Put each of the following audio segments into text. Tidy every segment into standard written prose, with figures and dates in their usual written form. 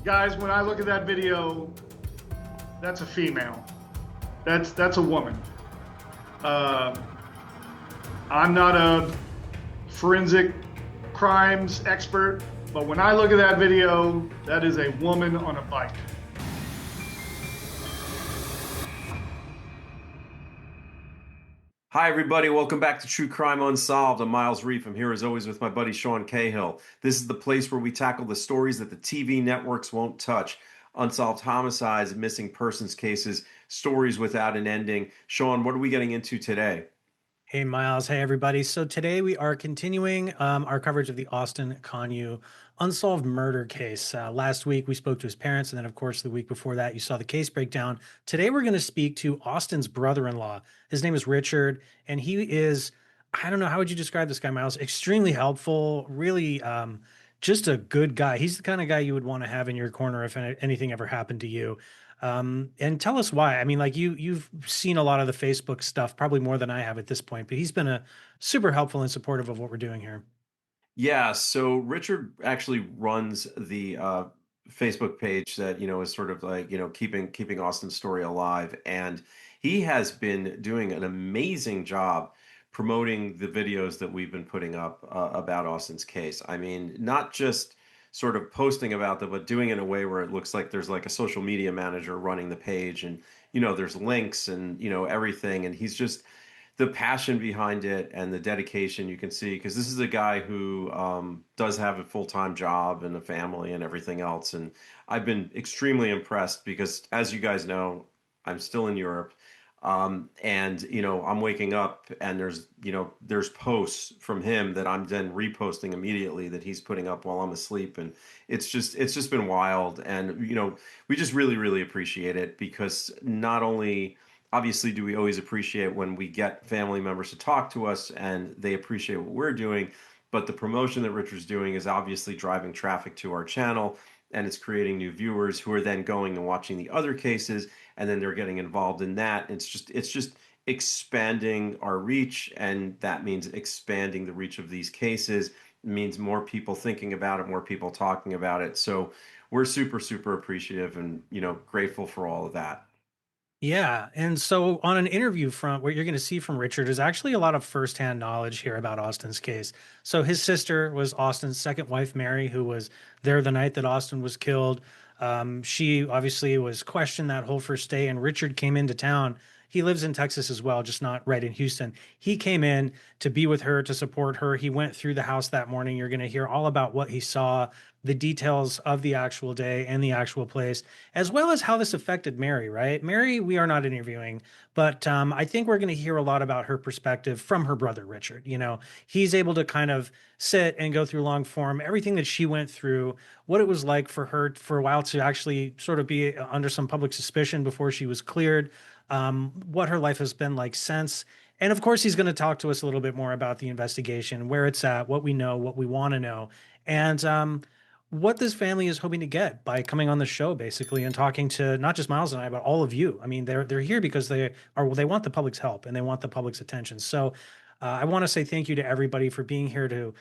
Guys, when I look at that video, that's a female. That's a woman. Uh, I'm not a forensic crimes expert, but when I look at that video, that is a woman on a bike. Hi, everybody. Welcome back to True Crime Unsolved. I'm Miles Reef. I'm here as always with my buddy Sean Cahill. This is the place where we tackle the stories that the TV networks won't touch. Unsolved homicides, missing persons cases, stories without an ending. Sean, what are we getting into today? Hey, Miles. Hey, everybody. So today we are continuing our coverage of the Austin Kanuch unsolved murder case. Last week we spoke to his parents, and then, of course, the week before that you saw the case breakdown. Today we're going to speak to Austin's brother-in-law. His name is Richard, and he is, I don't know, how would you describe this guy, Miles? Extremely helpful, really just a good guy. He's the kind of guy you would want to have in your corner if anything ever happened to you. And tell us why. I mean, like you've seen a lot of the Facebook stuff, probably more than I have at this point, but he's been a super helpful and supportive of what we're doing here. Yeah, so Richard actually runs the Facebook page that, is sort of like, keeping Austin's story alive. And he has been doing an amazing job promoting the videos that we've been putting up about Austin's case. I mean, not just sort of posting about them, but doing it in a way where it looks like there's like a social media manager running the page and, there's links and, everything. And he's just the passion behind it and the dedication you can see because this is a guy who does have a full-time job and a family and everything else. And I've been extremely impressed because, as you guys know, I'm still in Europe. And I'm waking up and there's posts from him that I'm then reposting immediately that he's putting up while I'm asleep. And it's just been wild. And we just really, really appreciate it because not only obviously do we always appreciate when we get family members to talk to us and they appreciate what we're doing, but the promotion that Richard's doing is obviously driving traffic to our channel and it's creating new viewers who are then going and watching the other cases and then they're getting involved in that. It's just expanding our reach, and that means expanding the reach of these cases. It means more people thinking about it, more people talking about it. So we're super, super appreciative and grateful for all of that. Yeah. And so on an interview front, what you're going to see from Richard is actually a lot of firsthand knowledge here about Austin's case. So his sister was Austin's second wife, Mary, who was there the night that Austin was killed. She obviously was questioned that whole first day, and Richard came into town. He lives in Texas as well, just not right in Houston. He came in to be with her, to support her. He went through the house that morning. You're going to hear all about what he saw, the details of the actual day and the actual place, as well as how this affected Mary, right? Mary, we are not interviewing, but I think we're going to hear a lot about her perspective from her brother, Richard. He's able to kind of sit and go through long form, everything that she went through, what it was like for her for a while to actually sort of be under some public suspicion before she was cleared, what her life has been like since. And of course, he's going to talk to us a little bit more about the investigation, where it's at, what we know, what we want to know. And what this family is hoping to get by coming on the show, basically, and talking to not just Miles and I, but all of you. I mean, they're here because they want the public's help and they want the public's attention. So I want to say thank you to everybody for being here to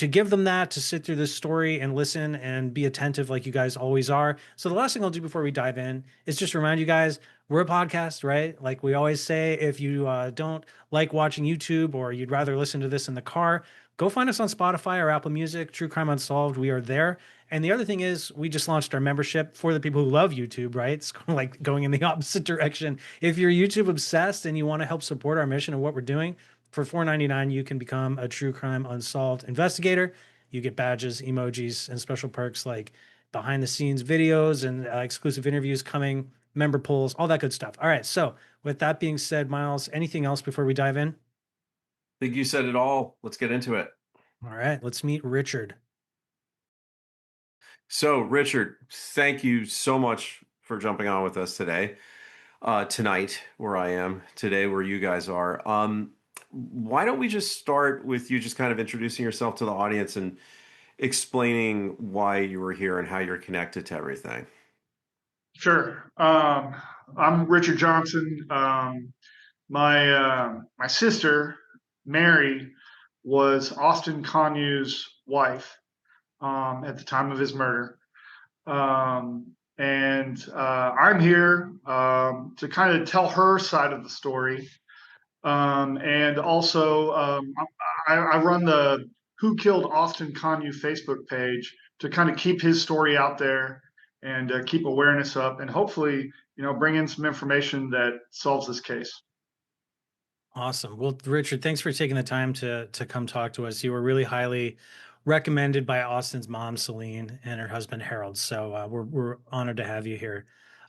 give them that, to sit through this story and listen and be attentive like you guys always are. So the last thing I'll do before we dive in is just remind you guys, we're a podcast, right? Like we always say, if you don't like watching YouTube or you'd rather listen to this in the car, go find us on Spotify or Apple Music, True Crime Unsolved. We are there. And the other thing is, we just launched our membership for the people who love YouTube, right? It's kind of like going in the opposite direction. If you're YouTube obsessed and you want to help support our mission and what we're doing, for $4.99, you can become a True Crime Unsolved investigator. You get badges, emojis, and special perks like behind the scenes videos and exclusive interviews coming, member polls, all that good stuff. All right. So, with that being said, Miles, anything else before we dive in? I think you said it all. Let's get into it. All right. Let's meet Richard. So, Richard, thank you so much for jumping on with us today. Tonight, where I am, today, where you guys are. Why don't we just start with you just kind of introducing yourself to the audience and explaining why you were here and how you're connected to everything? Sure. I'm Richard Johnson. My sister, Mary, was Austin Kanuch's wife at the time of his murder. And I'm here to kind of tell her side of the story. And also, I run the Who Killed Austin Kanuch Facebook page to kind of keep his story out there and keep awareness up, and hopefully, bring in some information that solves this case. Awesome. Well, Richard, thanks for taking the time to come talk to us. You were really highly recommended by Austin's mom, Celine, and her husband, Harold. So we're honored to have you here.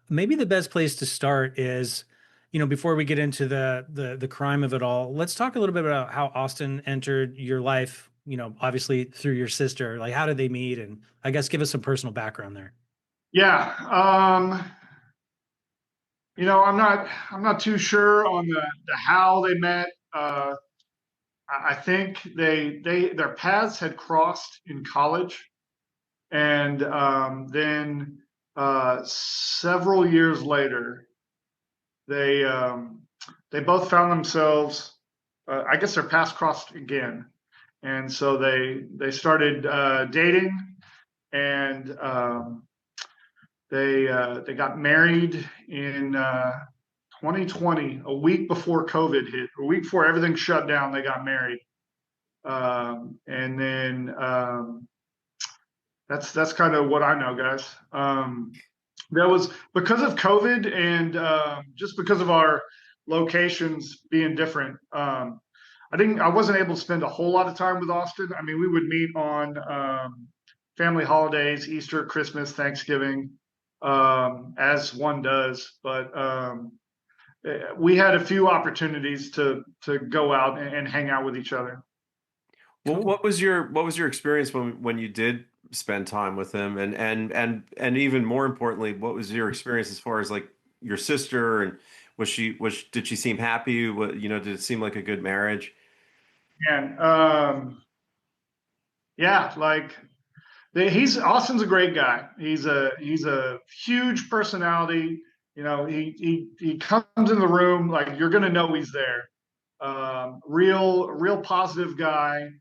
Maybe the best place to start is, before we get into the crime of it all, let's talk a little bit about how Austin entered your life. Obviously through your sister. Like, how did they meet? And I guess give us some personal background there. Yeah. I'm not too sure on the how they met. I think their paths had crossed in college, and then several years later, they they both found themselves. I guess their paths crossed again, and so they started dating, and they got married in 2020, a week before COVID hit, a week before everything shut down. They got married, and then that's kind of what I know, guys. That was because of COVID, and just because of our locations being different. I wasn't able to spend a whole lot of time with Austin. I mean, we would meet on family holidays, Easter, Christmas, Thanksgiving, as one does. But we had a few opportunities to go out and hang out with each other. Well, Cool. what was your experience when you did spend time with him, and even more importantly, what was your experience as far as like your sister, and did she seem happy? Did it seem like a good marriage? And yeah, like he's Austin's a great guy. He's a huge personality. He comes in the room like you're gonna know he's there. Real positive guy.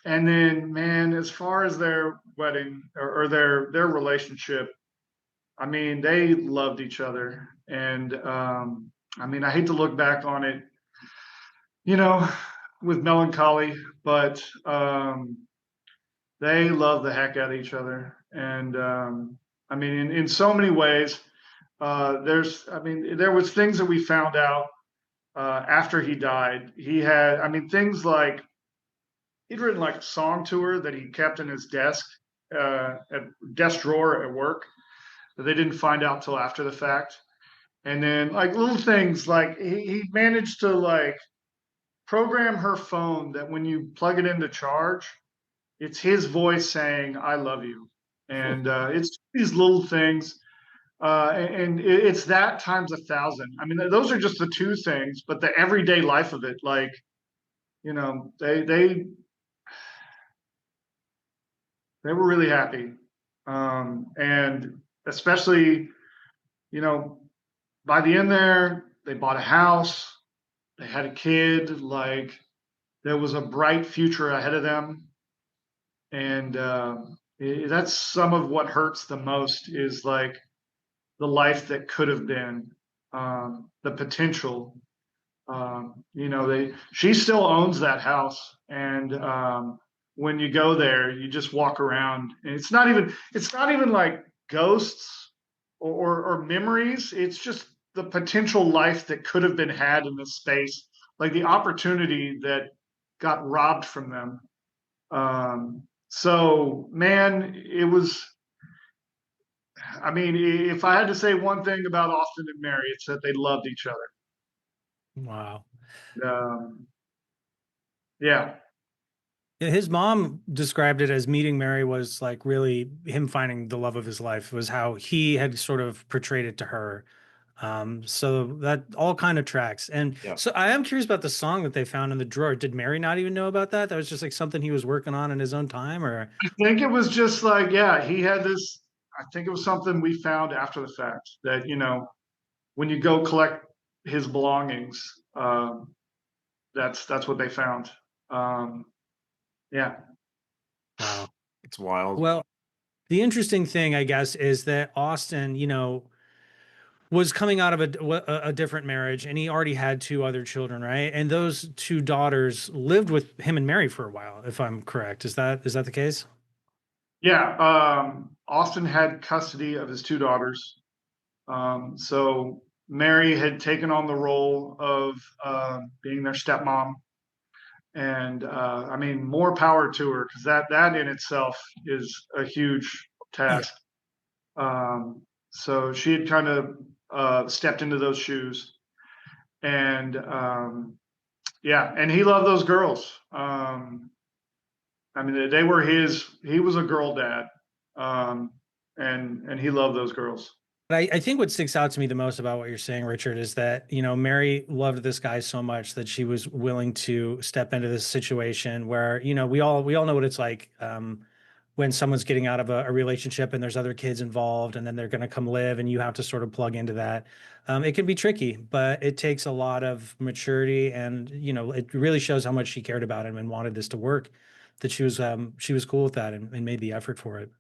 And then, man, as far as their wedding or their relationship, I mean, they loved each other, and I mean, I hate to look back on it, you know, with melancholy, but they love the heck out of each other, and I mean, in so many ways. There was things that we found out after he died. He had, I mean, things like he'd written like a song to her that he kept in his at desk drawer at work that they didn't find out till after the fact. And then like little things like he managed to like program her phone that when you plug it into charge, it's his voice saying "I love you," and it's these little things. And it's that times 1,000. I mean, those are just the two things, but the everyday life of it, like, they were really happy. And especially, you know, by the end there, they bought a house, they had a kid, like there was a bright future ahead of them. And that's some of what hurts the most is like the life that could have been, the potential. She still owns that house, and when you go there, you just walk around, and it's not even like ghosts or memories. It's just the potential life that could have been had in this space, like the opportunity that got robbed from them. So, man, it was. I mean, if I had to say one thing about Austin and Mary, it's that they loved each other. Wow. Um, yeah. His mom described it as meeting Mary was like really him finding the love of his life, was how he had sort of portrayed it to her. So that all kind of tracks. And Yeah. so I am curious about the song that they found in the drawer. Did Mary not even know about that? That was just like something he was working on in his own time, or I think it was just like, yeah, he had this. I think it was something we found after the fact that, when you go collect his belongings, that's what they found. Um, yeah. wow. It's wild. Well, The interesting thing, I guess, is that Austin, was coming out of a different marriage, and he already had two other children, right? And those two daughters lived with him and Mary for a while, if I'm correct. Is that the case? Yeah, Austin had custody of his two daughters. So Mary had taken on the role of being their stepmom, and I mean, more power to her, because that in itself is a huge Yeah. task. So she had kind of stepped into those shoes, and yeah, and he loved those girls. I mean, they were his. He was a girl dad, um, and he loved those girls. But I think what sticks out to me the most about what you're saying, Richard, is that, Mary loved this guy so much that she was willing to step into this situation where, we all know what it's like, when someone's getting out of a relationship and there's other kids involved and then they're going to come live and you have to sort of plug into that. It can be tricky, but it takes a lot of maturity, and, it really shows how much she cared about him and wanted this to work, that she was cool with that, and made the effort for it.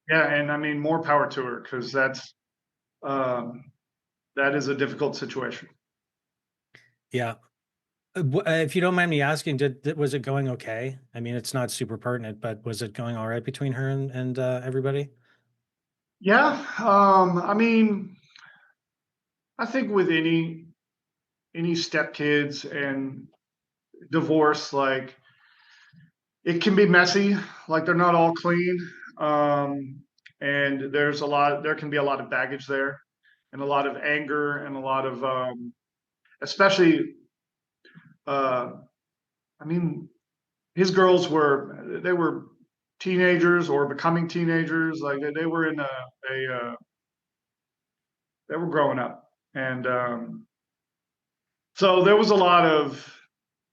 Yeah, and I mean, more power to her, because um, that is a difficult situation. Yeah. If you don't mind me asking, was it going okay? I mean, it's not super pertinent, but was it going all right between her and everybody? Yeah, I mean, I think with any stepkids and divorce, like, it can be messy. Like, they're not all clean, and there can be a lot of baggage there, and a lot of anger, and a lot of especially. Uh, I mean, his girls were teenagers or becoming teenagers. Like, they were in they were growing up, and so there was a lot of,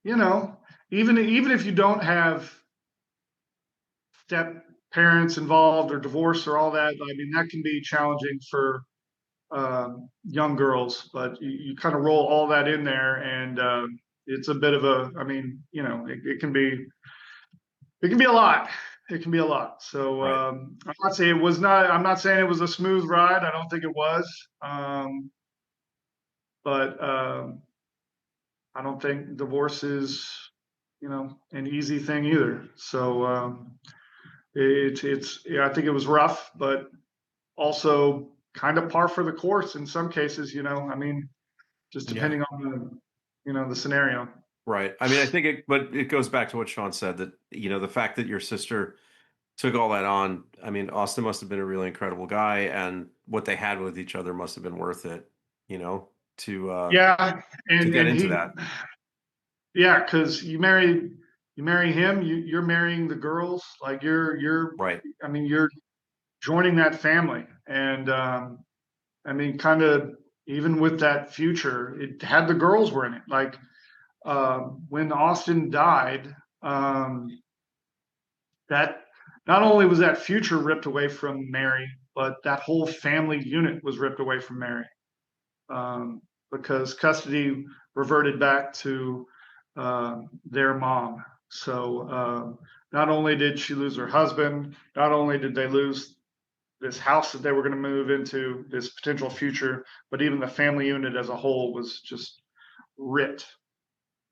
you know, even if you don't have step parents involved or divorce or all that, I mean, that can be challenging for young girls. But you kind of roll all that in there, and it's a bit of a. I mean, it can be a lot. It can be a lot. So Right. I'm not saying it was not. I'm not saying it was a smooth ride. I don't think it was. But I don't think divorce is, an easy thing either. So it's yeah, I think it was rough, but also kind of par for the course in some cases. I mean, just Yeah. depending on the scenario. Right. I mean, I think but it goes back to what Sean said, that, the fact that your sister took all that on. I mean, Austin must have been a really incredible guy, and what they had with each other must have been worth it, you know, to uh Yeah, to and get and into he, that. yeah, because you marry him, you're marrying the girls. Like, Right. I mean, you're joining that family, and I mean, kind of, even with that future, it had the girls were in it. Like, when Austin died, that not only was that future ripped away from Mary, but that whole family unit was ripped away from Mary, because custody reverted back to their mom. So not only did she lose her husband, not only did they lose this house that they were going to move into, this potential future, but even the family unit as a whole was just ripped.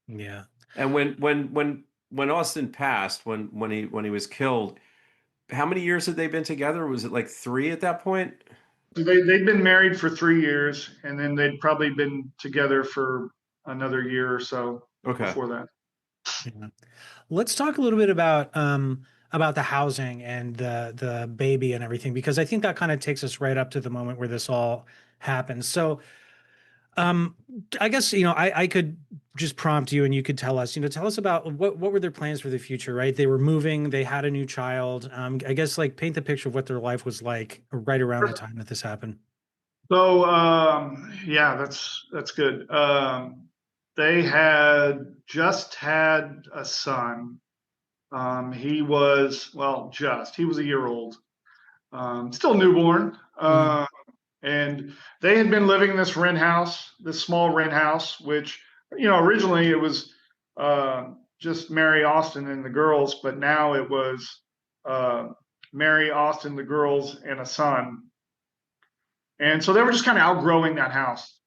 Yeah. And when Austin passed, when he was killed, how many years had they been together? Was it like 3 at that point? So they'd been married for 3 years, and then they'd probably been together for another year or so Okay. before that. Yeah. Let's talk a little bit about the housing and the baby and everything, because I think that kind of takes us right up to the moment where this all happens. So, um, I guess, I could just prompt you and you could tell us, tell us about what were their plans for the future, right? They were moving, they had a new child. I guess, like, paint the picture of what their life was like right around the time that this happened. So yeah, that's good. They had just had a son. He was, well, he was a year old, still newborn. Mhm. And they had been living in this small rent house, which, originally it was just Mary, Austin, and the girls, but now it was uh, Mary, Austin, the girls, and a son. And so they were just kind of outgrowing that house.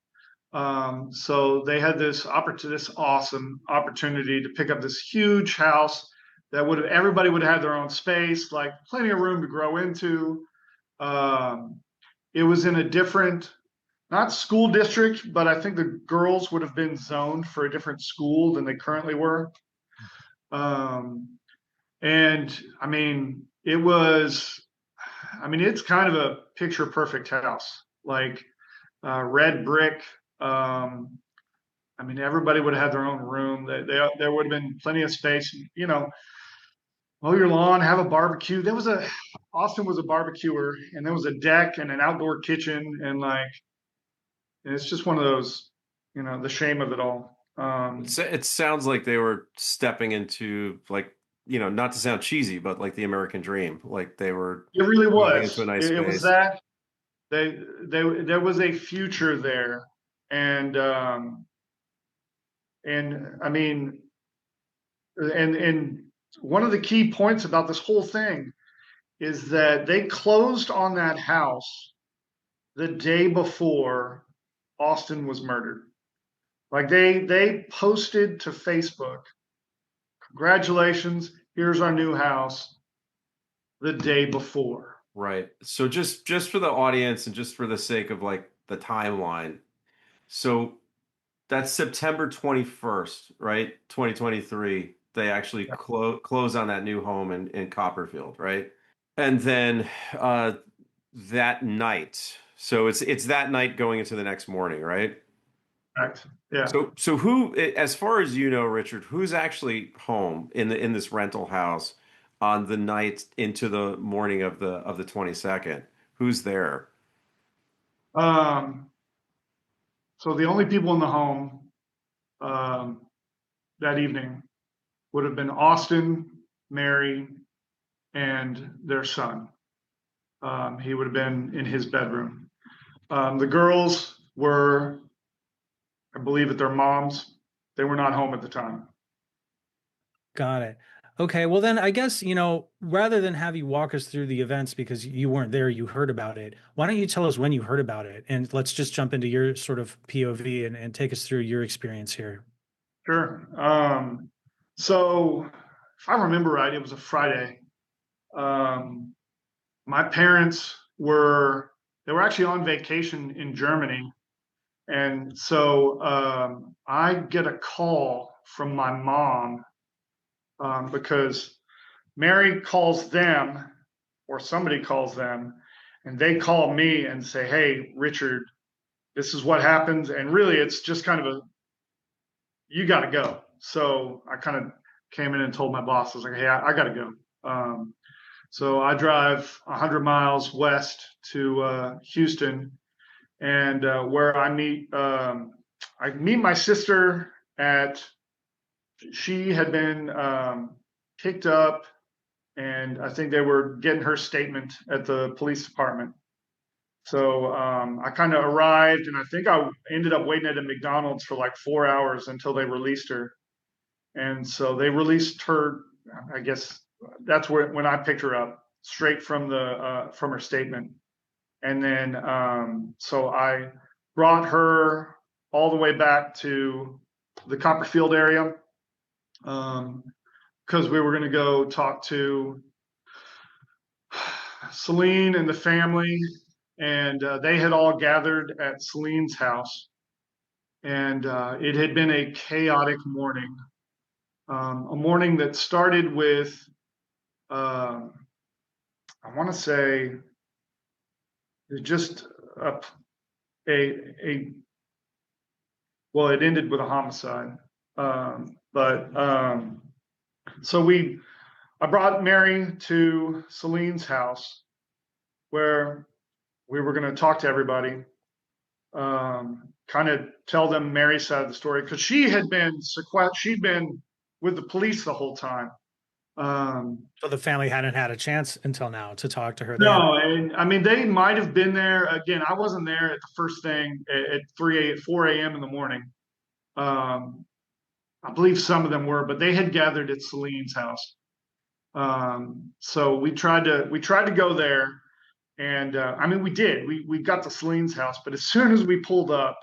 So they had this awesome opportunity to pick up this huge house that everybody would have had their own space, like plenty of room to grow into. It was in a different, not school district, but I think the girls would have been zoned for a different school than they currently were. And I mean, it's kind of a picture perfect house, like red brick. Everybody would have had their own room. There would have been plenty of space, mow your lawn, have a barbecue. Austin was a barbecuer, and there was a deck and an outdoor kitchen, and it's just one of those, the shame of it all. It sounds like they were stepping into, like, not to sound cheesy, but like the American dream. Like they were. It really moving was. into a nice It space. was that there was a future there, and I mean, and one of the key points about this whole thing is that they closed on that house the day before Austin was murdered. Like they posted to Facebook, "Congratulations, here's our new house," the day before. Right. So just for the audience and just for the sake of like the timeline. So that's September 21st, right? 2023. They actually close on that new home in Copperfield, right? And then that night. So it's that night going into the next morning, right? Correct. Yeah. So who, as far as you know, Richard, who's actually home in this rental house on the night into the morning of the 22nd? Who's there? So the only people in the home that evening would have been Austin, Mary, and their son. He would have been in his bedroom. The girls were, I believe, at their mom's. They were not home at the time. Got it. Okay, well then I guess, rather than have you walk us through the events because you weren't there, you heard about it. Why don't you tell us when you heard about it? And let's just jump into your sort of POV and take us through your experience here. Sure. So if I remember right, it was a Friday. My parents were actually on vacation in Germany. And so I get a call from my mom because Mary calls them, or somebody calls them, and they call me and say, "Hey, Richard, this is what happens." And really, it's just kind of you got to go. So I kind of came in and told my boss, I was like, "Hey, I got to go." So I drive 100 miles west to Houston, and where I meet my sister at. She had been picked up, and I think they were getting her statement at the police department. So I kind of arrived, and I think I ended up waiting at a McDonald's for like 4 hours until they released her. And so they released her. I guess that's when I picked her up, straight from her statement. And then so I brought her all the way back to the Copperfield area, because we were going to go talk to Celine and the family, and they had all gathered at Celine's house, and it had been a chaotic morning, a morning that started with, I want to say, just well, it ended with a homicide, so I brought Mary to Celine's house, where we were going to talk to everybody, kind of tell them Mary's side of the story, because she'd been with the police the whole time. So the family hadn't had a chance until now to talk to her. No, and I mean, they might have been there. Again, I wasn't there at the first thing at 4 a.m. in the morning. I believe some of them were, but they had gathered at Celine's house. So we tried to go there, and I mean, we did. We got to Celine's house, but as soon as we pulled up,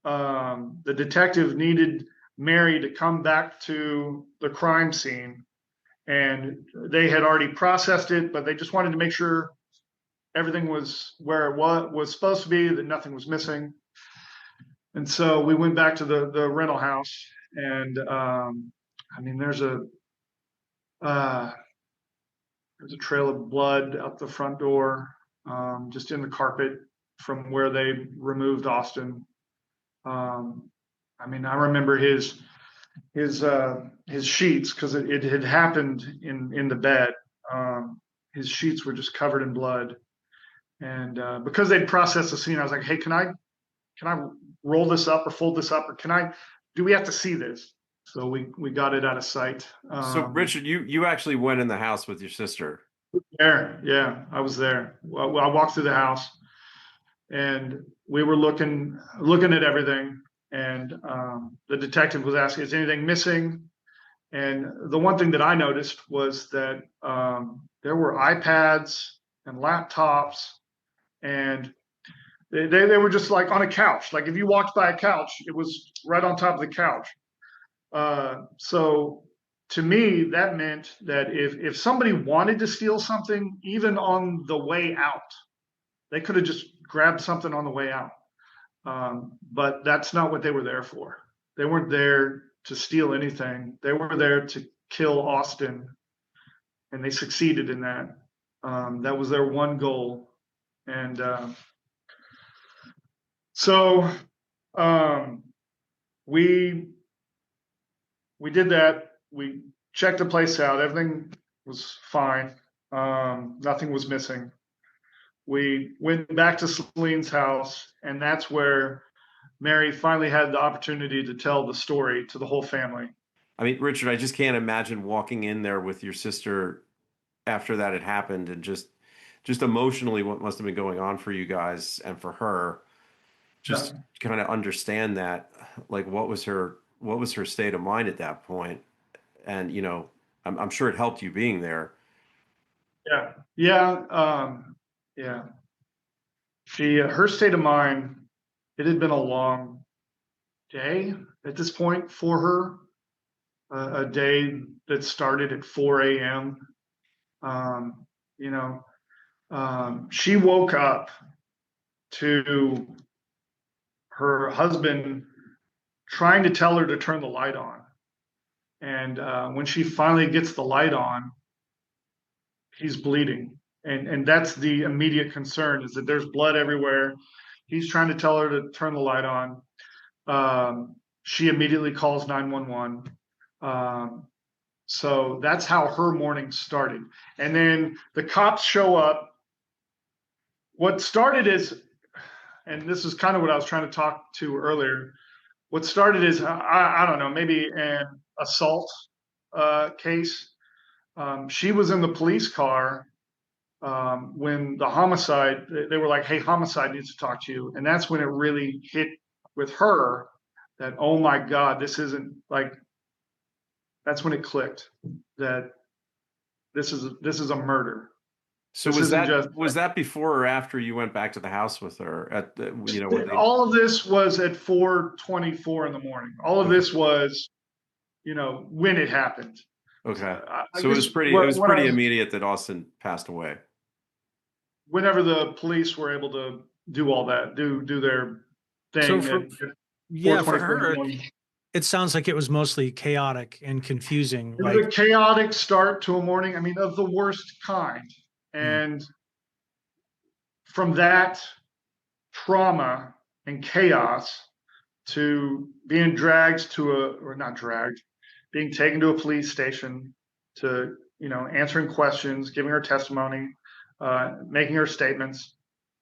the detective needed Mary to come back to the crime scene, and they had already processed it, but they just wanted to make sure everything was where it was supposed to be, that nothing was missing. And so we went back to the rental house, and I mean, uh, there's a trail of blood out the front door, just in the carpet from where they removed Austin. I mean, I remember his sheets, because it had happened in the bed. His sheets were just covered in blood, and because they'd processed the scene, I was like, "Hey, can I roll this up or fold this up, or do we have to see this?" So we got it out of sight. So Richard, you actually went in the house with your sister. There, yeah, I was there. Well, I walked through the house, and we were looking at everything. And the detective was asking, "Is anything missing?" And the one thing that I noticed was that there were iPads and laptops, and they were just like on a couch. Like if you walked by a couch, it was right on top of the couch. So to me, that meant that if somebody wanted to steal something, even on the way out, they could have just grabbed something on the way out. But that's not what they were there for. They weren't there to steal anything. They were there to kill Austin, and they succeeded in that. That was their one goal. And so we did that. We checked the place out. Everything was fine. Nothing was missing. We went back to Celine's house, and that's where Mary finally had the opportunity to tell the story to the whole family. I mean, Richard, I just can't imagine walking in there with your sister after that had happened, and just emotionally what must have been going on for you guys and for her. Just Yeah. kind of understand that, like, what was her state of mind at that point? And I'm sure it helped you being there. Yeah. Yeah. Yeah. Her state of mind, it had been a long day at this point for her, a day that started at 4 a.m. Um, you know, she woke up to her husband trying to tell her to turn the light on. And when she finally gets the light on, he's bleeding. And that's the immediate concern, is that there's blood everywhere. He's trying to tell her to turn the light on. She immediately calls 911. So that's how her morning started. And then the cops show up. What started is, and this is kind of what I was trying to talk to earlier, what started is, I don't know, maybe an assault case. She was in the police car when the homicide, they were like, "Hey, homicide needs to talk to you." And that's when it really hit with her that, oh my God, this isn't like, that's when it clicked that this is a murder. So This was isn't that just, was that before or after you went back to the house with her at the, when they? all of this was at 4:24 in the morning. All of Okay. this was, when it happened. Okay. I So it guess was pretty when immediate that Austin passed away. whenever the police were able to do all that, do their So thing for at yeah, for 4:24 in the her, morning. it sounds like it was mostly chaotic and confusing. It was Like, a chaotic start to a morning. I mean, of the worst kind. mm, And from that trauma and chaos to being dragged to or not dragged, being taken to a police station, to, answering questions, giving her testimony, making her statements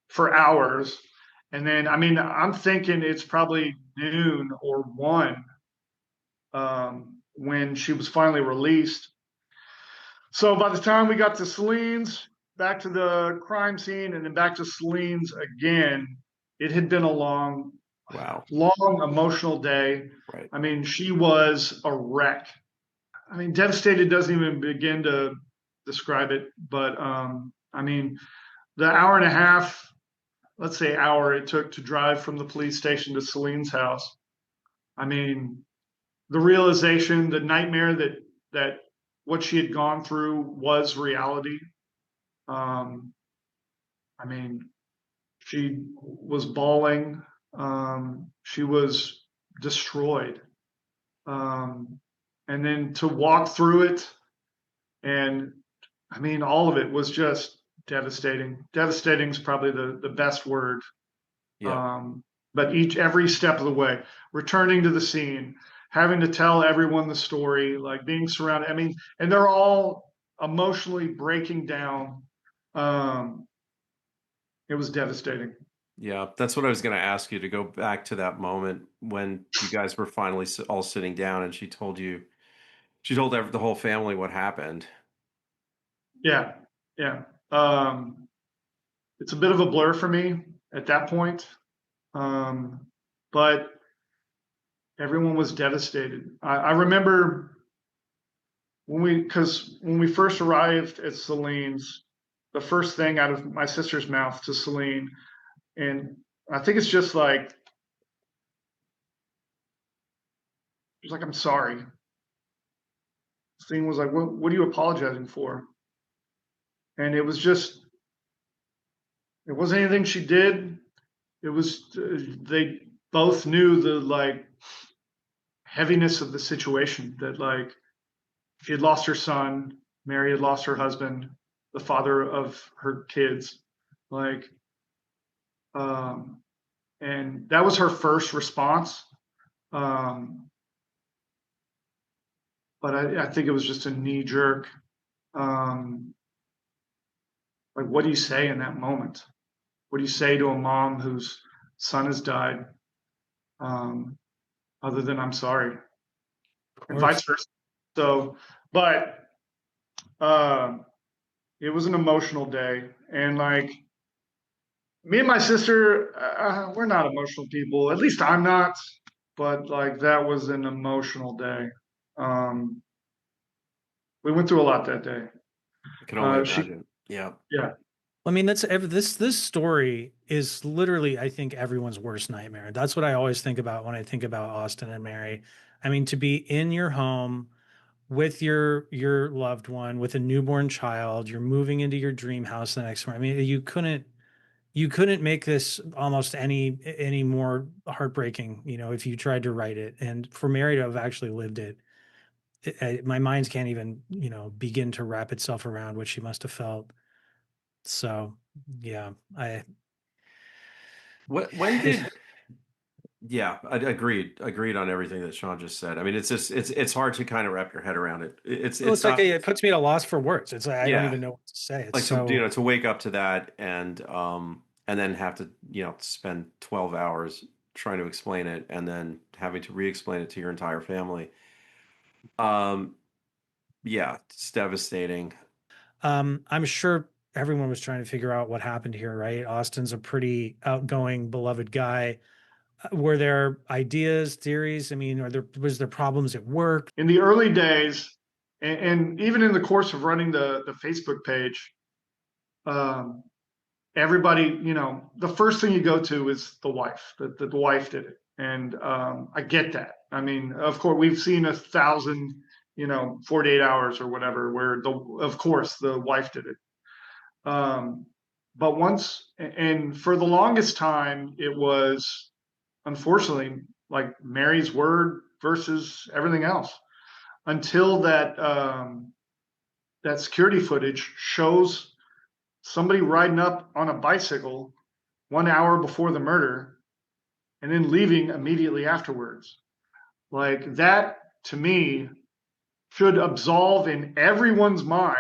for hours. And then, I mean, I'm thinking it's probably noon or 1 when she was finally released. So by the time we got to Celine's, back to the crime scene, and then back to Celine's again, it had been a long, Wow. long emotional day. Right. I mean, she was a wreck. I mean, devastated doesn't even begin to describe it. But I mean, the hour and a half, let's say hour it took to drive from the police station to Celine's house. I mean, the realization, the nightmare that what she had gone through was reality. Um, I mean, she was bawling. She was destroyed. And then to walk through it, and I mean, all of it was just devastating. Devastating is probably the best word. Yeah. But every step of the way, returning to the scene, having to tell everyone the story, like being surrounded. I mean, and they're all emotionally breaking down. It was devastating. Yeah, that's what I was going to ask you, to go back to that moment when you guys were finally all sitting down and she told the whole family what happened. Yeah, yeah. It's a bit of a blur for me at that point, but everyone was devastated. I remember because when we first arrived at Celine's, the first thing out of my sister's mouth to Celine, and I think it's just like, she's like, "I'm sorry." Celine was like, "What are you apologizing for?" And it was just, it wasn't anything she did. It was they both knew the like heaviness of the situation, that like she had lost her son, Mary had lost her husband, the father of her kids, like, um, and that was her first response. Um, but I think it was just a knee jerk. Um, like, what do you say in that moment? What do you say to a mom whose son has died, um, other than "I'm sorry," and vice versa? So, but uh, it was an emotional day, and like me and my sister, we're not emotional people. At least I'm not. But like that was an emotional day. Um, we went through a lot that day. I can only She, imagine. Yeah. yeah, I mean, this story is literally, I think, everyone's worst nightmare. That's what I always think about when I think about Austin and Mary. I mean, to be in your home with your loved one, with a newborn child, you're moving into your dream house the next morning. I mean, you couldn't make this almost any more heartbreaking, if you tried to write it. And for Mary to have actually lived it, my mind can't even, begin to wrap itself around what she must have felt. So, yeah, When did Yeah, I agreed on everything that Sean just said. I mean, it's just it's hard to kind of wrap your head around it. well, It's it's like not. it puts me at a loss for words. It's like I don't Yeah, even know what to say. It's like so to wake up to that and then have to spend 12 hours trying to explain it and then having to re-explain it to your entire family. Um, yeah, it's devastating. I'm sure everyone was trying to figure out what happened here, right? Austin's a pretty outgoing, beloved guy. Were there ideas, theories? I mean, was there problems at work? in the early days, and even in the course of running the Facebook page, um, everybody, the first thing you go to is the wife. The wife did it, and I get that. I mean, of course, we've seen 1,000, 48 hours or whatever, where of course the wife did it. But once, and for the longest time, it was unfortunately like Mary's word versus everything else, until that security footage shows somebody riding up on a bicycle 1 hour before the murder and then leaving immediately afterwards. Like that, to me, should absolve in everyone's mind.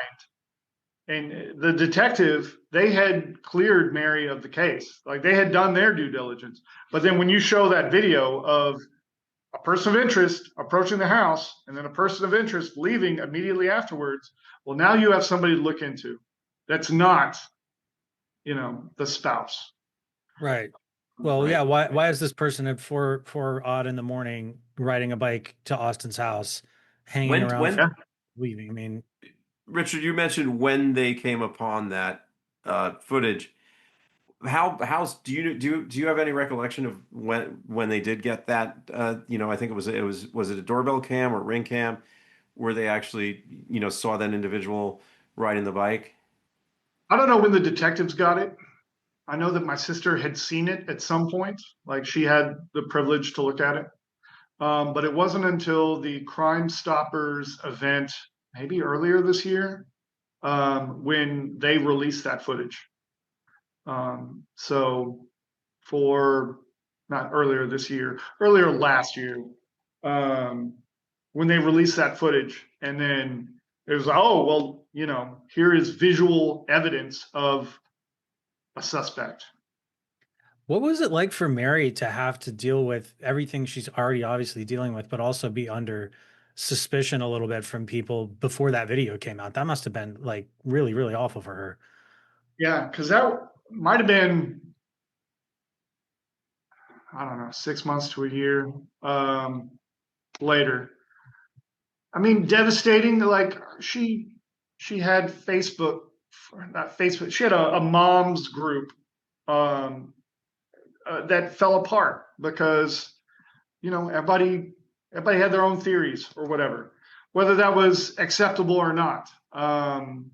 And the detective, they had cleared Mary of the case. Like they had done their due diligence. But then when you show that video of a person of interest approaching the house and then a person of interest leaving immediately afterwards, well, now you have somebody to look into. That's not, the spouse. Right. Well, Right. yeah. Why is this person at four odd in the morning riding a bike to Austin's house, hanging When around, when Yeah. leaving? I mean, Richard, you mentioned when they came upon that footage. How's do you have any recollection of when they did get that? I think was it a doorbell cam or ring cam where they actually saw that individual riding the bike? I don't know when the detectives got it. I know that my sister had seen it at some point, like she had the privilege to look at it. But it wasn't until the Crime Stoppers event, maybe earlier this year, when they released that footage. So for not earlier this year, earlier last year, um, when they released that footage, and then it was like, oh well, here is visual evidence of a suspect. What was it like for Mary to have to deal with everything she's already obviously dealing with, but also be under suspicion a little bit from people before that video came out? That must have been like really, really awful for her. Yeah, because that might have been, I don't know, 6 months to a year later. I mean, devastating. Like she had Facebook, not Facebook. She had a mom's group um, that fell apart because everybody had their own theories or whatever, whether that was acceptable or not. And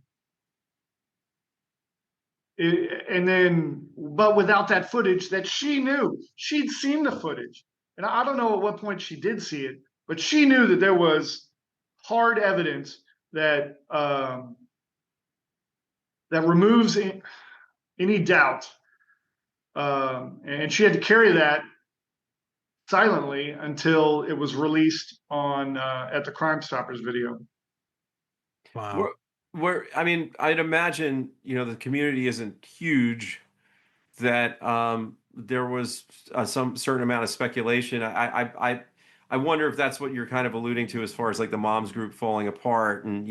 then, but without that footage that she knew, she'd seen the footage, and I don't know at what point she did see it, but she knew that there was hard evidence that that removes any doubt, and she had to carry that silently until it was released on at the Crime Stoppers video. Wow. Where I mean, I'd imagine the community isn't huge that there was some certain amount of speculation. I wonder if that's what you're kind of alluding to as far as like the moms group falling apart, and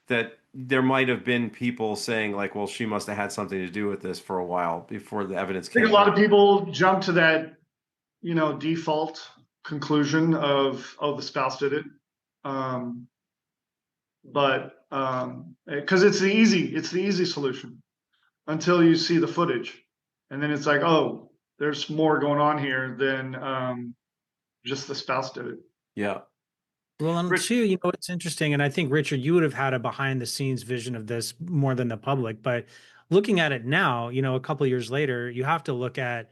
that there might have been people saying like, well, she must have had something to do with this for a while before the evidence I think a came lot of out. people jump to that, default conclusion of, oh, the spouse did it. Um, but because it's the easy solution until you see the footage, and then it's like, oh, there's more going on here than just the spouse did it. Yeah. Well, and Rich, two, it's interesting, and I think Richard, you would have had a behind the scenes vision of this more than the public. But looking at it now, a couple of years later, you have to look at,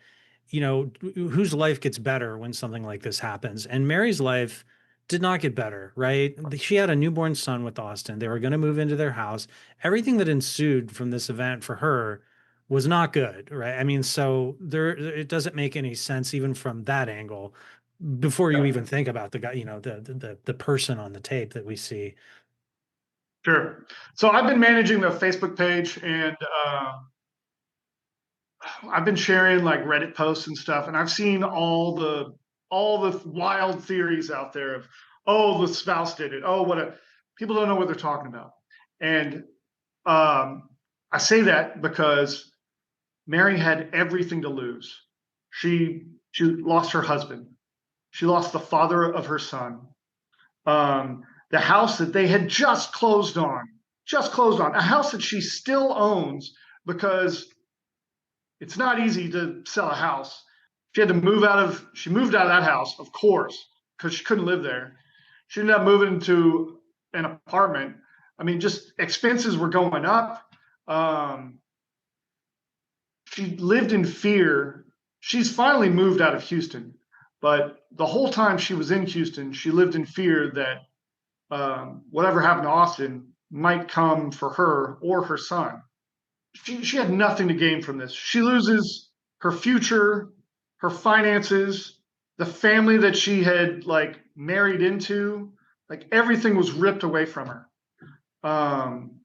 whose life gets better when something like this happens. And Mary's life did not get better, right? She had a newborn son with Austin. They were going to move into their house. Everything that ensued from this event for her was not good, right? I mean, so it doesn't make any sense even from that angle before you even think about the guy, the person on the tape that we see. Sure. So I've been managing the Facebook page, and I've been sharing like Reddit posts and stuff, and I've seen all the wild theories out there of, oh, the spouse did it. Oh, people don't know what they're talking about. And I say that because Mary had everything to lose. She lost her husband. She lost the father of her son. The house that they had just closed on, a house that she still owns, because it's not easy to sell a house. She moved out of that house, of course, because she couldn't live there. She ended up moving into an apartment. I mean, just expenses were going up. Um, she lived in fear. She's finally moved out of Houston, but the whole time she was in Houston, she lived in fear that whatever happened to Austin might come for her or her son. She had nothing to gain from this. She loses her future, her finances, the family that she had like married into, like everything was ripped away from her. Um,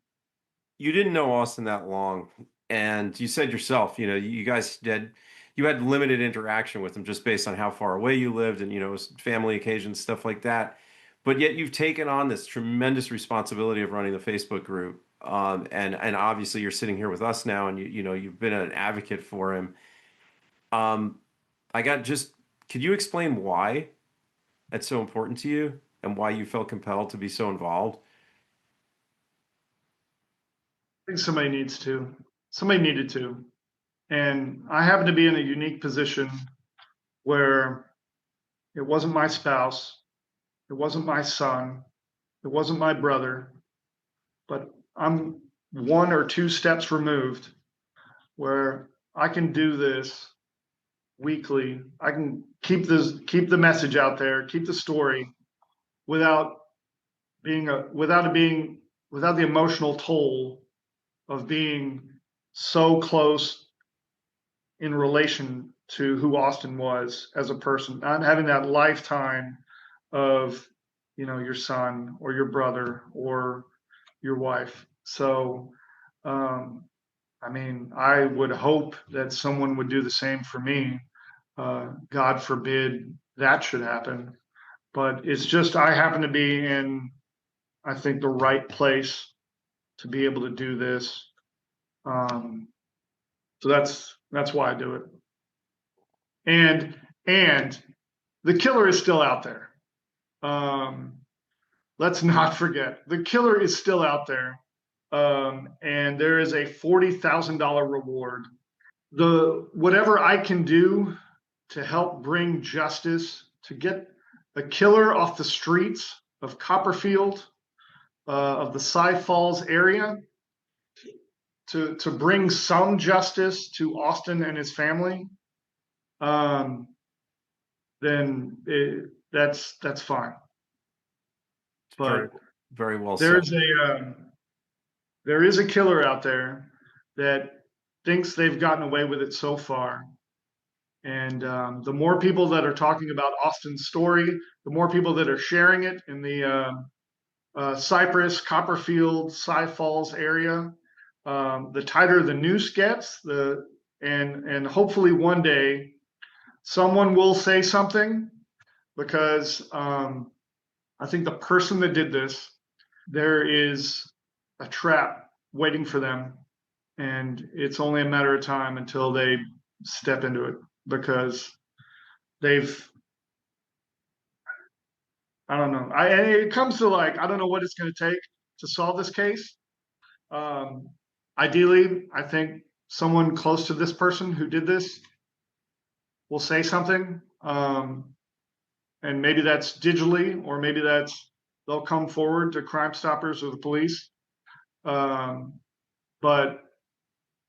you didn't know Austin that long, and you said yourself, you had limited interaction with him just based on how far away you lived, and family occasions, stuff like that. But yet you've taken on this tremendous responsibility of running the Facebook group, and obviously you're sitting here with us now, and you've been an advocate for him. Um, I got just could you explain why that's so important to you and why you felt compelled to be so involved? think somebody needs to. Somebody needed to. And I happen to be in a unique position where it wasn't my spouse, it wasn't my son, it wasn't my brother, but I'm one or two steps removed where I can do this weekly. I can keep the message out there, keep the story without without the emotional toll of being so close in relation to who Austin was as a person, not having that lifetime of, your son or your brother or your wife. So, I mean, I would hope that someone would do the same for me. God forbid that should happen. But it's just, I happen to be in, I think, the right place to be able to do this. So that's why I do it. And the killer is still out there. Let's not forget, the killer is still out there. And there is a $40,000 reward. Whatever I can do to help bring justice, to get the killer off the streets of Copperfield, of the Cy Falls area, to bring some justice to Austin and his family, then that's fine. But Very, very well said. There is a killer out there that thinks they've gotten away with it so far. And the more people that are talking about Austin's story, the more people that are sharing it in the Cypress, Copperfield, Cy Falls area, the tighter the noose gets. And hopefully one day someone will say something, because I think the person that did this, there is a trap waiting for them, and it's only a matter of time until they step into it, because I don't know. It comes to, like, I don't know what it's going to take to solve this case. Ideally, I think someone close to this person who did this will say something. And maybe that's digitally, or maybe they'll come forward to Crime Stoppers or the police. But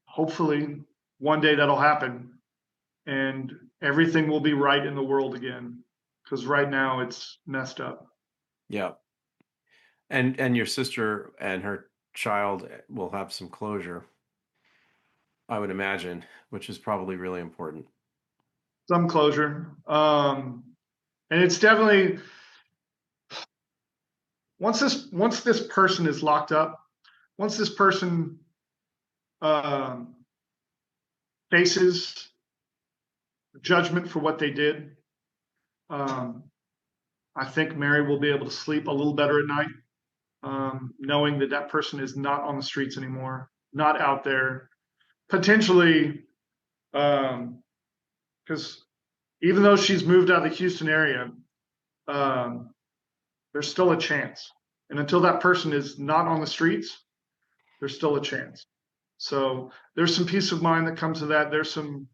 hopefully one day that'll happen and everything will be right in the world again. Because right now it's messed up. Yeah. And your sister and her child will have some closure, I would imagine, which is probably really important. Some closure. And it's definitely, once this person is locked up, once this person faces judgment for what they did, I think Mary will be able to sleep a little better at night, knowing that that person is not on the streets anymore, not out there, potentially, because even though she's moved out of the Houston area, there's still a chance. And until that person is not on the streets, there's still a chance. So there's some peace of mind that comes to that. There's some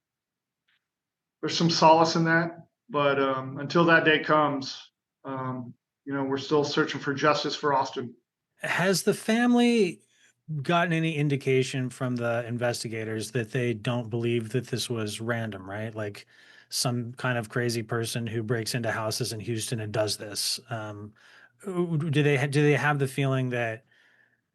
solace in that. But until that day comes, we're still searching for justice for Austin. Has the family gotten any indication from the investigators that they don't believe that this was random, right? Like some kind of crazy person who breaks into houses in Houston and does this. Do they have the feeling that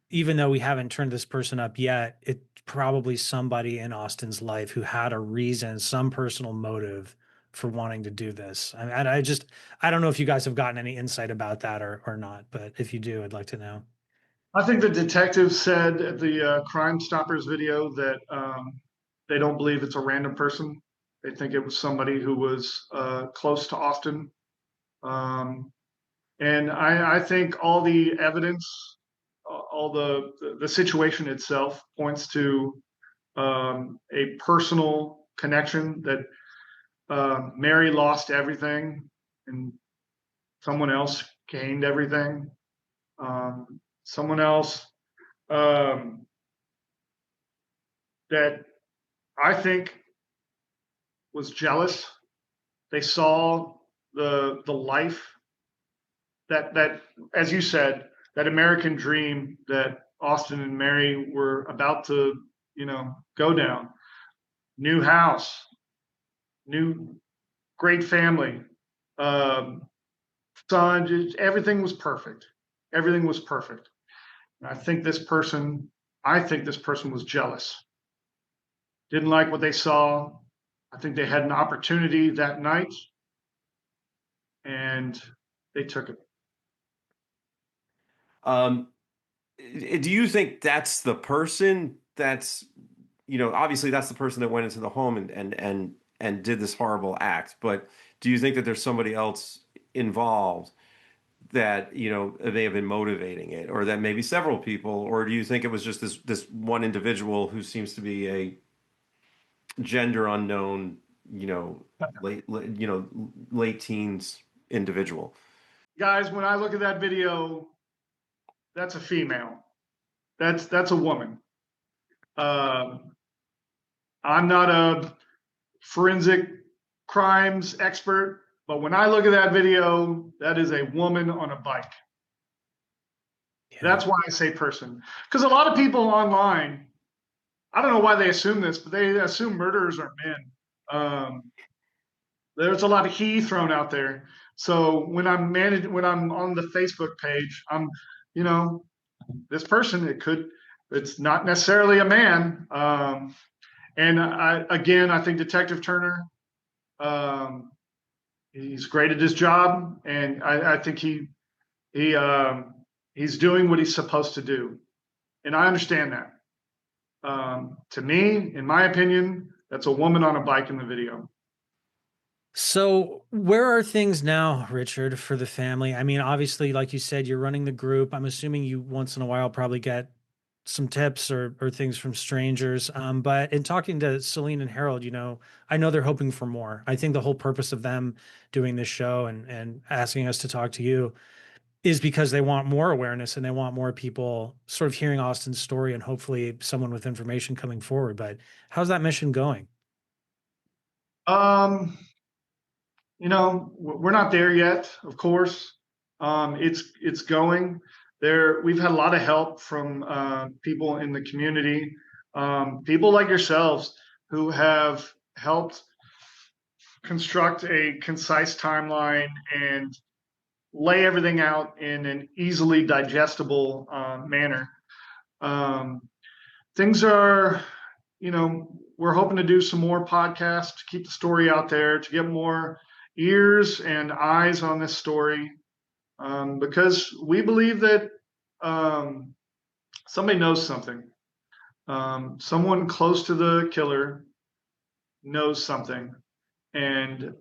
even though we haven't turned this person up yet, it's probably somebody in Austin's life who had a reason, some personal motive for wanting to do this? I don't know if you guys have gotten any insight about that or not, but if you do, I'd like to know. I think the detective said at the Crime Stoppers video that they don't believe it's a random person. They think it was somebody who was close to Austin. And I think all the evidence, all the situation itself points to a personal connection, that Mary lost everything and someone else gained everything. Someone else that I think was jealous. They saw the life that, as you said, that American dream that Austin and Mary were about to, go down. New house, new great family, um, son, everything was perfect. Everything was perfect. And I think this person was jealous. Didn't like what they saw. I think they had an opportunity that night and they took it. Um, do you think that's the person that's, obviously that's the person that went into the home and did this horrible act, but do you think that there's somebody else involved that, may have been motivating it, or that maybe several people, or do you think it was just this one individual who seems to be a gender unknown, late teens individual? Guys, when I look at that video, that's a female. That's a woman. Um, I'm not a forensic crimes expert, but when I look at that video, that is a woman on a bike. Yeah. That's why I say person. Because a lot of people online, I don't know why they assume this, but they assume murderers are men. There's a lot of he thrown out there. So when when I'm on the Facebook page, you know, this person, it's not necessarily a man. And I think Detective Turner, um, he's great at his job, and I think he he's doing what he's supposed to do, and I understand that. To me, in my opinion, that's a woman on a bike in the video. So, where are things now, Richard, for the family? I mean, obviously, like you said, you're running the group. I'm assuming you once in a while probably get some tips or things from strangers. But in talking to Celine and Harold, I know they're hoping for more. I think the whole purpose of them doing this show and asking us to talk to you is because they want more awareness and they want more people sort of hearing Austin's story and hopefully someone with information coming forward. But how's that mission going? Um, we're not there yet, of course. It's going there. We've had a lot of help from people in the community, people like yourselves who have helped construct a concise timeline and lay everything out in an easily digestible manner. Um, things are, we're hoping to do some more podcasts to keep the story out there, to get more ears and eyes on this story, because we believe that somebody knows something. Someone close to the killer knows something, and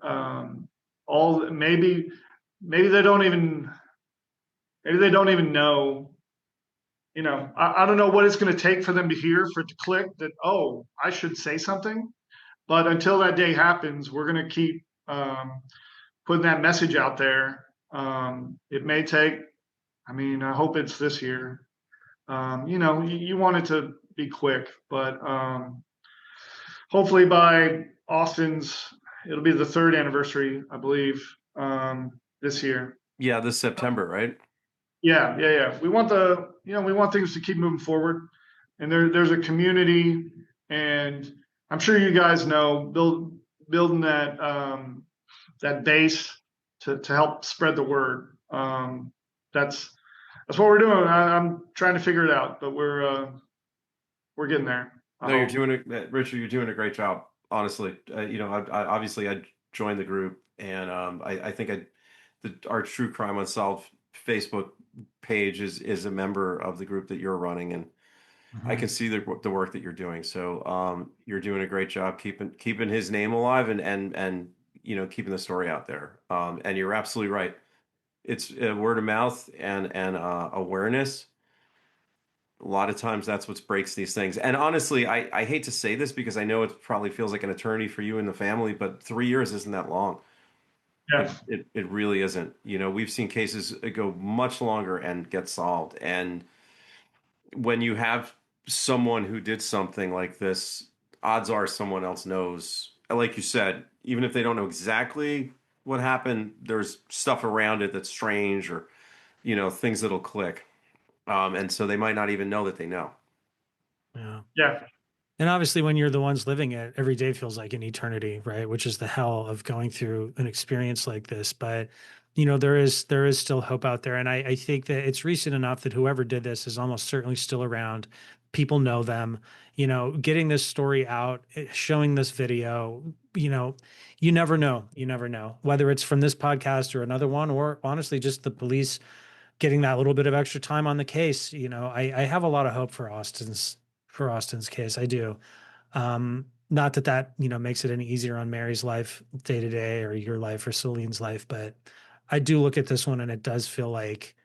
all maybe they don't even know. I don't know what it's going to take for them to hear, for it to click that, oh, I should say something. But until that day happens, we're going to keep putting that message out there. It may take, I hope it's this year. You want it to be quick, but hopefully by it'll be the third anniversary, I believe, this year. Yeah, this September, right? Yeah. We want things to keep moving forward, and there's a community, and I'm sure you guys know building that base to help spread the word. That's what we're doing. I'm trying to figure it out, but we're getting there. No, you're doing it, Richard. You're doing a great job. Honestly, obviously I joined the group, and I think our True Crime Unsolved Facebook page is a member of the group that you're running, and I can see the work that you're doing. So you're doing a great job keeping his name alive and keeping the story out there. And you're absolutely right. It's word of mouth and awareness. A lot of times that's what breaks these things. And honestly, I hate to say this because I know it probably feels like an eternity for you and the family, but 3 years isn't that long. Yeah. It really isn't. We've seen cases go much longer and get solved. And when you have someone who did something like this, odds are someone else knows. Like you said, even if they don't know exactly what happened, there's stuff around it that's strange, or things that'll click. And so they might not even know that they know. Yeah. Yeah, And obviously, when you're the ones living it, every day feels like an eternity, right? Which is the hell of going through an experience like this. But there is still hope out there, and I think that it's recent enough that whoever did this is almost certainly still around. People know them. Getting this story out, showing this video. You never know. You never know whether it's from this podcast or another one, or honestly, just the police getting that little bit of extra time on the case. I have a lot of hope for Austin's case. I do. Not that makes it any easier on Mary's life day to day, or your life, or Celine's life, but I do look at this one and it does feel like,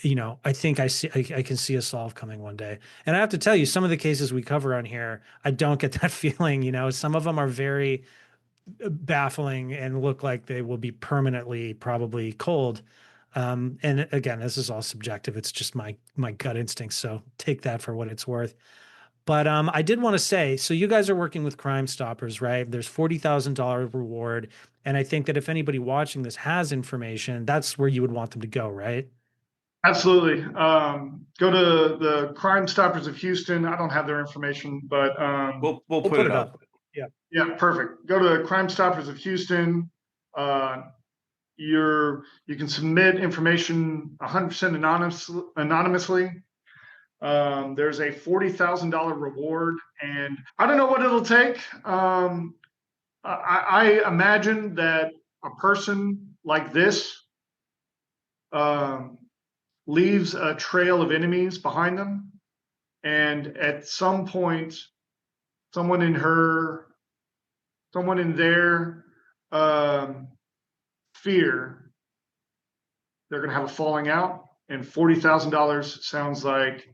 I think I can see a solve coming one day. And I have to tell you, some of the cases we cover on here, I don't get that feeling. Some of them are very baffling and look like they will be permanently probably cold. And again, this is all subjective. It's just my gut instinct. So take that for what it's worth. But I did want to say, so you guys are working with Crime Stoppers, right? There's $40,000 reward, and I think that if anybody watching this has information, that's where you would want them to go, right? absolutely. Go to the Crime Stoppers of Houston. I don't have their information, but We'll We'll put it up. Yeah. yeah, perfect. Go to Crime Stoppers of Houston. Uh, you can submit information 100% anonymously. There's a $40,000 reward, and I don't know what it'll take. I imagine that a person like this um, leaves a trail of enemies behind them, and at some point, someone in her, someone in their fear, they're going to have a falling out, and $40,000 sounds like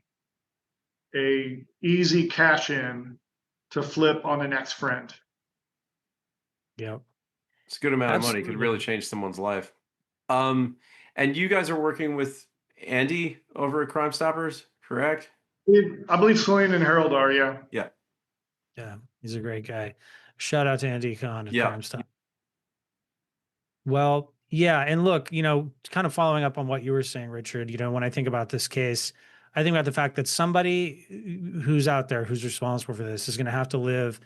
a easy cash in to flip on an ex friend. Yeah. It's a good amount of money. Could Absolutely. really change someone's life. Um, and you guys are working with Andy over at Crime Stoppers, correct? I believe Celine and Harold are, yeah. Yeah. Yeah. He's a great guy. Shout out to Andy Khan at Yeah. Crime Stop. Well, yeah. And look, kind of following up on what you were saying, Richard, when I think about this case, I think about the fact that somebody who's out there who's responsible for this is going to have to live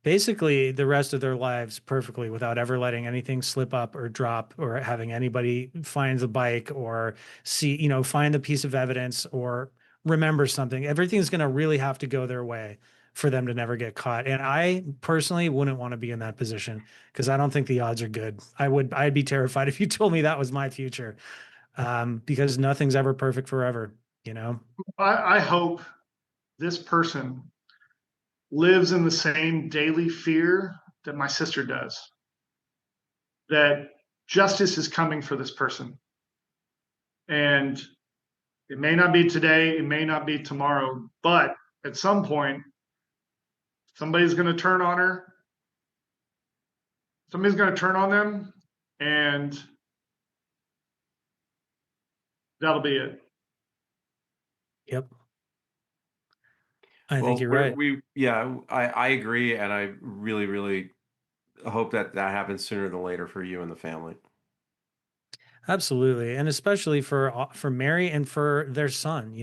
basically the rest of their lives perfectly without ever letting anything slip up or drop, or having anybody find the bike, or see, find the piece of evidence, or remember something. Everything's going to really have to go their way for them to never get caught. And I personally wouldn't want to be in that position, because I don't think the odds are good. I'd be terrified if you told me that was my future, because nothing's ever perfect forever, I hope this person lives in the same daily fear that my sister does, that justice is coming for this person. And it may not be today, it may not be tomorrow, but at some point, somebody's going to turn on her. Somebody's going to turn on them, and that'll be it. Yep. I Well, think you're right. I agree, and I really, really hope that happens sooner than later for you and the family. Absolutely. And especially for Mary and for their son,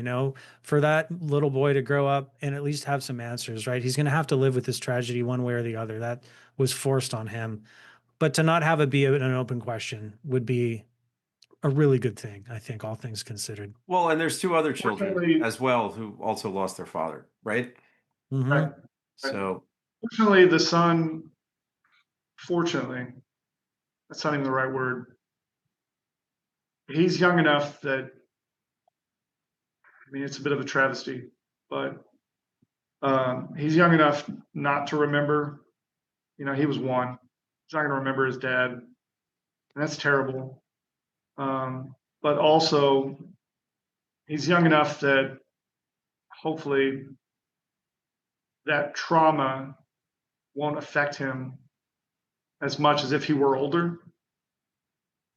for that little boy to grow up and at least have some answers, right? He's going to have to live with this tragedy one way or the other. That was forced on him. But to not have it be an open question would be a really good thing, I think, all things considered. Well, and there's two other children Fortunately, as well who also lost their father, right? Hmm. right, So, fortunately, the son, fortunately, that's not even the right word. He's young enough that, I mean, it's a bit of a travesty, but he's young enough not to remember. He was one. He's not going to remember his dad, and that's terrible. But also, he's young enough that hopefully that trauma won't affect him as much as if he were older.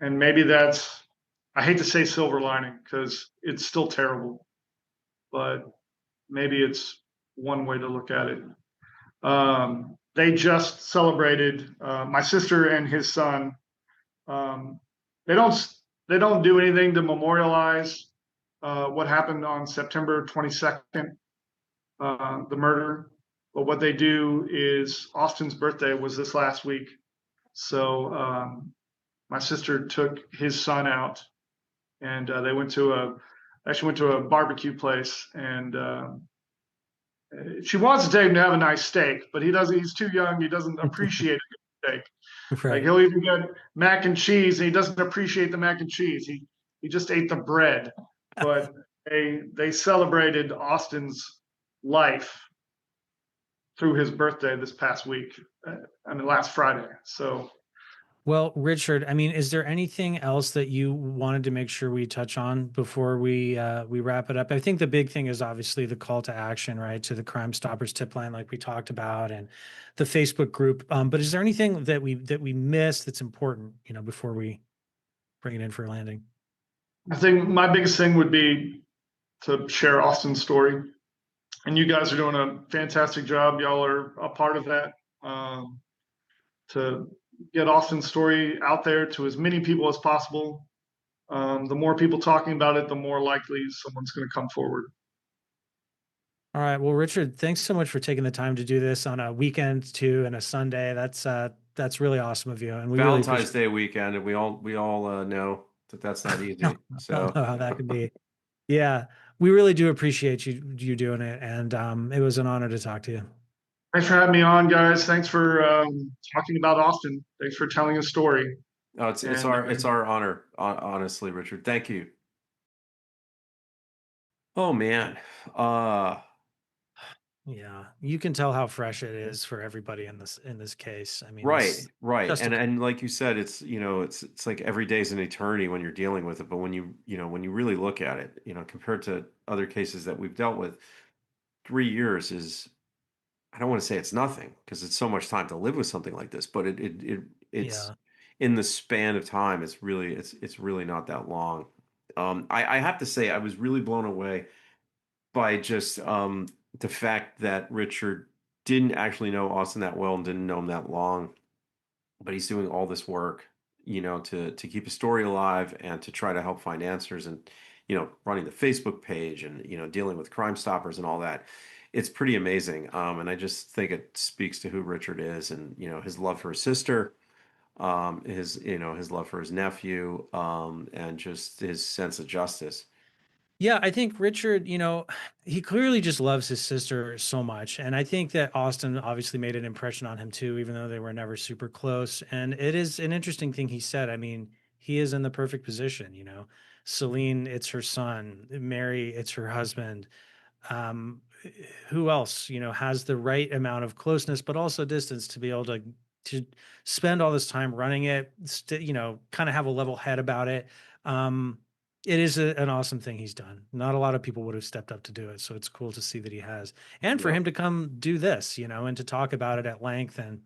And maybe I hate to say silver lining, because it's still terrible, but Maybe it's one way to look at it. They just celebrated my sister and his son. Um, they don't they don't do anything to memorialize what happened on September 22nd, the murder. But what they do is Austin's birthday was this last week, so my sister took his son out, and they actually went to a barbecue place, and she wants to take him to have a nice steak, but he doesn't. He's too young. He doesn't appreciate a good steak. Like Right. he'll even get mac and cheese, and he doesn't appreciate the mac and cheese. He just ate the bread. But they celebrated Austin's life through his birthday this past week. Last Friday. So Well, Richard, I mean, is there anything else that you wanted to make sure we touch on before we wrap it up? I think the big thing is obviously the call to action, right, to the Crime Stoppers tip line, like we talked about, and the Facebook group. But is there anything that we missed that's important, before we bring it in for a landing? I think my biggest thing would be to share Austin's story. And you guys are doing a fantastic job. Y'all are a part of that. To get Austin's story out there to as many people as possible. The more people talking about it, the more likely someone's going to come forward. All right. Well, Richard, thanks so much for taking the time to do this on a weekend too and a Sunday. That's really awesome of you, and we really Valentine's appreciate Day weekend, and we all know that that's not I easy. don't So know how that could be. Yeah, we really do appreciate you doing it, and it was an honor to talk to you. Thanks for having me on, guys. Thanks for talking about Austin. Thanks for telling his story. no, it's And our honor, honestly, Richard. Thank you. Oh man. Uh Yeah, you can tell how fresh it is for everybody in this case. I mean, right, this right. just a, And like you said, it's like every day's an eternity when you're dealing with it. But when you really look at it, compared to other cases that we've dealt with, 3 years is, I don't want to say it's nothing because it's so much time to live with something like this, but it's yeah. in the span of time, it's really not that long. I have to say I was really blown away by just the fact that Richard didn't actually know Austin that well and didn't know him that long, but he's doing all this work, to keep his story alive and to try to help find answers, and running the Facebook page, and dealing with Crime Stoppers and all that. It's pretty amazing, and I just think it speaks to who Richard is, and his love for his sister, his love for his nephew, and just his sense of justice. Yeah, I think Richard, he clearly just loves his sister so much. And I think that Austin obviously made an impression on him too, even though they were never super close. And it is an interesting thing he said. I mean, he is in the perfect position. Celine, it's her son. Mary, it's her husband. um, who else has the right amount of closeness but also distance to be able to spend all this time running it, kind of have a level head about it. um, it is an awesome thing he's done. Not a lot of people would have stepped up to do it, so it's cool to see that he has, and for Yeah. him to come do this, and to talk about it at length, and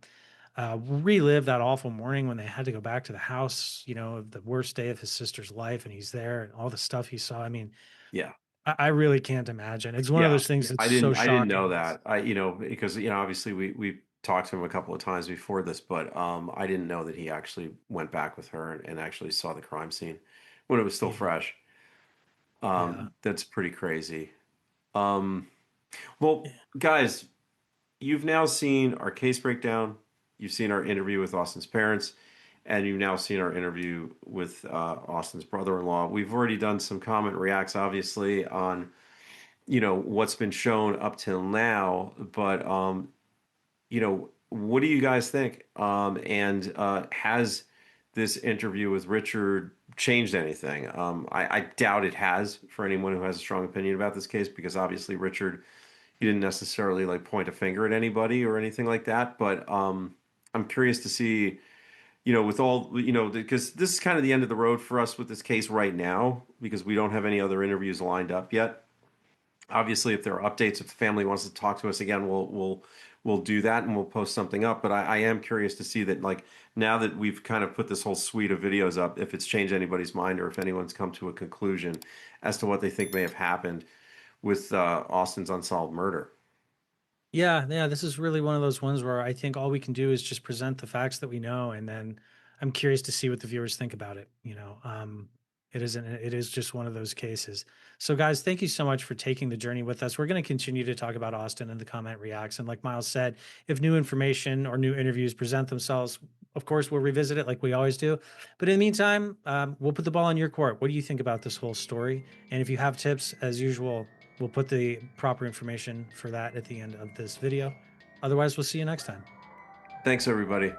relive that awful morning when they had to go back to the house, the worst day of his sister's life, and he's there and all the stuff he saw. I mean, Yeah. I really can't imagine. It's one of Yeah, those things that's I so didn't know shocking. that. Because obviously we talked to him a couple of times before this, but I didn't know that he actually went back with her and actually saw the crime scene when it was still Yeah, fresh. yeah, That's pretty crazy. Um, well, yeah, guys, you've now seen our case breakdown. You've seen our interview with Austin's parents, and you've now seen our interview with Austin's brother-in-law. We've already done some comment reacts, obviously, on what's been shown up till now, but what do you guys think, and has this interview with Richard changed anything? I doubt it has, for anyone who has a strong opinion about this case, because obviously Richard, he didn't necessarily like point a finger at anybody or anything like that, but I'm curious to see, with all, because this is kind of the end of the road for us with this case right now, because we don't have any other interviews lined up yet. Obviously, if there are updates, if the family wants to talk to us again, we'll do that, and we'll post something up. But I am curious to see that, like, now that we've kind of put this whole suite of videos up, if it's changed anybody's mind, or if anyone's come to a conclusion as to what they think may have happened. with Austin's unsolved murder. Yeah, this is really one of those ones where I think all we can do is just present the facts that we know, and then I'm curious to see what the viewers think about it. It is just one of those cases. So, guys, thank you so much for taking the journey with us. We're going to continue to talk about Austin and the comment reacts, and like Miles said, if new information or new interviews present themselves, of course, we'll revisit it like we always do. But in the meantime, we'll put the ball in your court. What do you think about this whole story? And if you have tips, as usual, we'll put the proper information for that at the end of this video. Otherwise, we'll see you next time. Thanks, everybody.